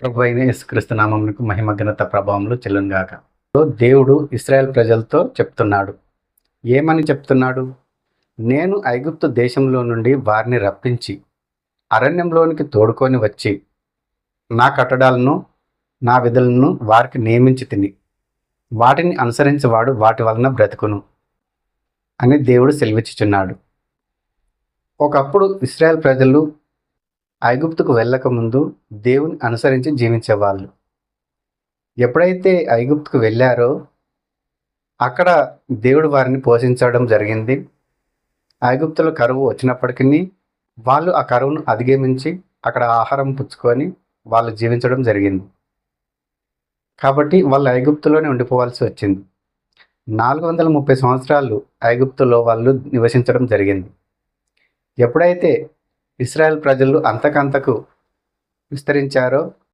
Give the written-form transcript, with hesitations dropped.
ప్రభు అయిన యేసుక్రీస్తు నామమునకు మహిమ ఘనత ప్రభావములు చెల్లునుగాక. దేవుడు ఇశ్రాయేల్ ప్రజలతో చెప్తున్నాడు. ఏమని చెప్తున్నాడు? నేను ఐగుప్తు దేశంలో నుండి వారిని రప్పించి అరణ్యంలోనికి తోడుకొని వచ్చి నా కట్టడాలను నా విధులను వారికి నియమించి తిని వాటిని అనుసరించేవాడు వాటి వలన బ్రతుకును అని దేవుడు సెలవిచ్చుచున్నాడు. ఒకప్పుడు ఇశ్రాయేల్ ప్రజలు ఐగుప్తుకు వెళ్ళకముందు దేవుని అనుసరించి జీవించేవాళ్ళు. ఎప్పుడైతే ఐగుప్తుకు వెళ్ళారో అక్కడ దేవుడు వారిని పోషించడం జరిగింది. ఐగుప్తులో కరువు వచ్చినప్పటికీ వాళ్ళు ఆ కరువును అధిగమించి అక్కడ ఆహారం పుచ్చుకొని వాళ్ళు జీవించడం జరిగింది. కాబట్టి వాళ్ళు ఐగుప్తులోనే ఉండిపోవాల్సి వచ్చింది. 430 సంవత్సరాలు ఐగుప్తులో వాళ్ళు నివసించడం జరిగింది. ఎప్పుడైతే ఇశ్రాయేల్ ప్రజలు అంతకంతకు విస్తరించారో